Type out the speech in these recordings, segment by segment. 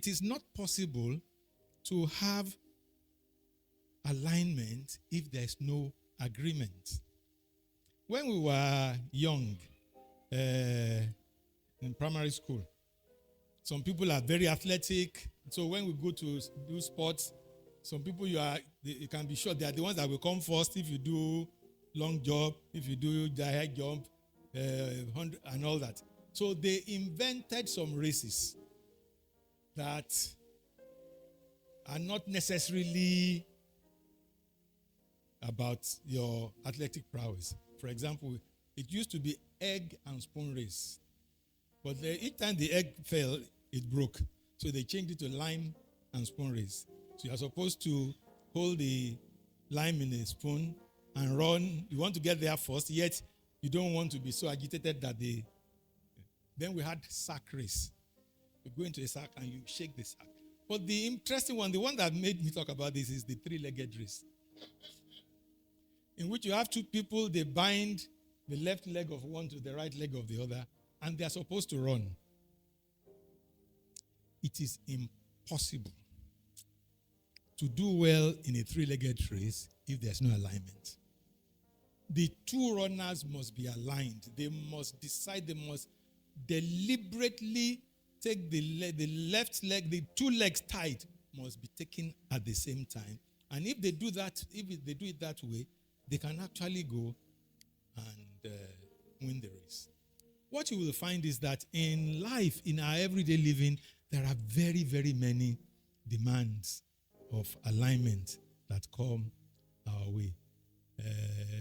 is not possible to have alignment if there is no agreement. When we were young, in primary school, some people are very athletic. So when we go to do sports, some people you can be sure they are the ones that will come first if you do long jump, if you do the high jump, 100 and all that. So they invented some races that are not necessarily about your athletic prowess. For example, it used to be egg and spoon race. But each time the egg fell, it broke. So they changed it to lime and spoon race. So you are supposed to hold the lime in a spoon and run. You want to get there first, yet you don't want to be so agitated that they... Then we had sack race. You go into a sack and you shake the sack. But the interesting one, the one that made me talk about this, is the three-legged race, in which you have two people, they bind the left leg of one to the right leg of the other, and they are supposed to run. It is impossible to do well in a three-legged race if there's no alignment. The two runners must be aligned. They must decide, they must deliberately take the left leg, the two legs tied must be taken at the same time. And if they do that, if they do it that way, they can actually go and win the race. What you will find is that in life, in our everyday living, there are very, very many demands of alignment that come our way.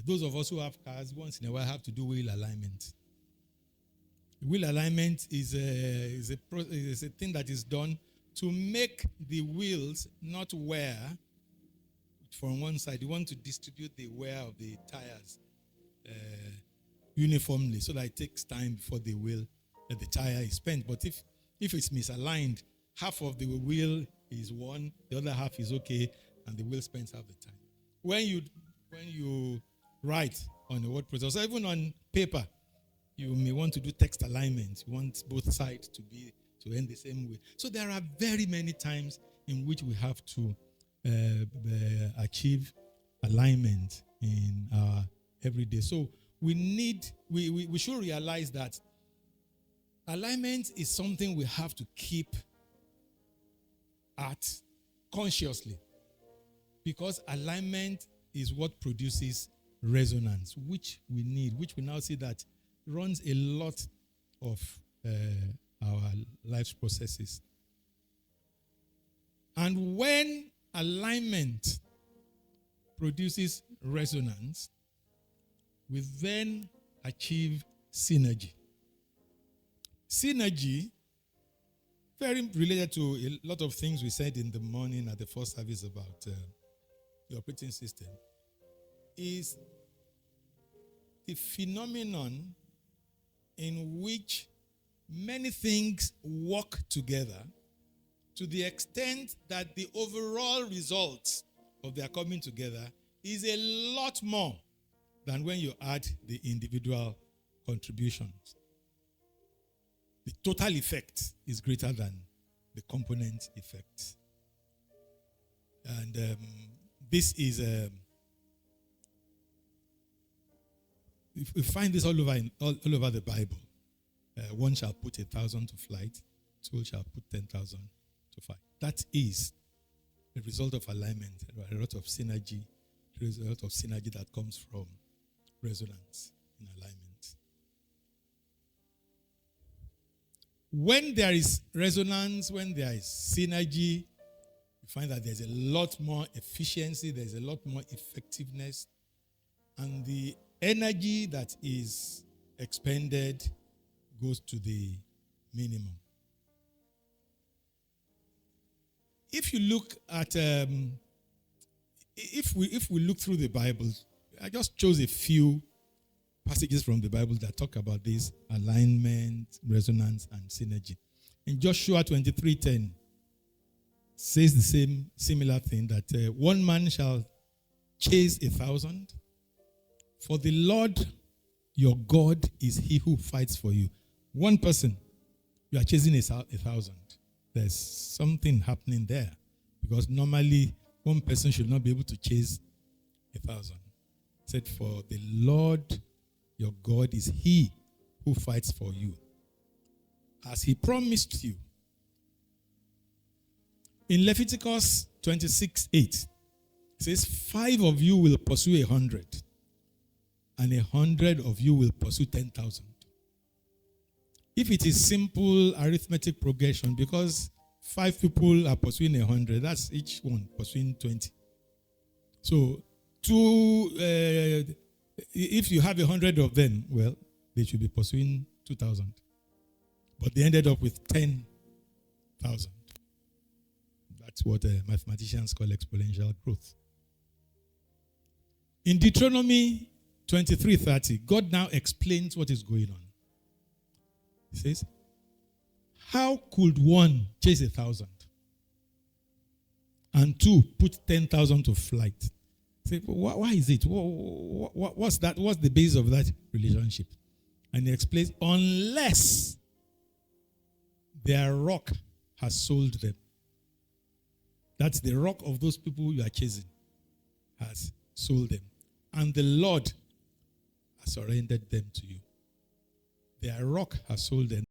Those of us who have cars, once in a while, have to do wheel alignment. Wheel alignment is a thing that is done to make the wheels not wear from one side. You want to distribute the wear of the tires uniformly so that it takes time before the tire is spent. But if it's misaligned, half of the wheel is worn, the other half is okay, and the wheel spends half the time. When you write on a word processor, even on paper, you may want to do text alignment. You want both sides to end the same way. So there are very many times in which we have to achieve alignment in our everyday. So we should realize that alignment is something we have to keep at consciously, because alignment is what produces resonance, which we need, which we now see that runs a lot of our life's processes. And when alignment produces resonance, we then achieve synergy. Synergy, very related to a lot of things we said in the morning at the first service about the operating system, is the phenomenon in which many things work together to the extent that the overall result of their coming together is a lot more than when you add the individual contributions. The total effect is greater than the component effect. And this is... we find this all over the Bible. One shall put 1,000 to flight, two shall put 10,000 to flight. That is the result of alignment, a lot of synergy. There is a lot of synergy that comes from resonance in alignment. When there is resonance, when there is synergy, you find that there's a lot more efficiency, there's a lot more effectiveness, and the energy that is expended goes to the minimum. If you look at, if we look through the Bible, I just chose a few passages from the Bible that talk about this alignment, resonance, and synergy. In Joshua 23:10, says the similar thing, that one man shall chase 1,000. For the Lord your God is he who fights for you. One person, you are chasing 1,000. there's something happening there. Because normally, one person should not be able to chase 1,000. He said, for the Lord your God is he who fights for you, as he promised you. In Leviticus 26:8, it says, 5 of you will pursue 100, and 100 of you will pursue 10,000. If it is simple arithmetic progression, because 5 people are pursuing 100, that's each one pursuing 20. So, if you have 100 of them, well, they should be pursuing 2,000. But they ended up with 10,000. That's what mathematicians call exponential growth. In Deuteronomy 23:30, God now explains what is going on. He says, how could one chase 1,000 and 2 put 10,000 to flight? Say, why is it? What's that? What's the base of that relationship? And he explains, unless their rock has sold them. That's the rock of those people you are chasing has sold them. And the Lord has surrendered them to you. Their rock has sold them.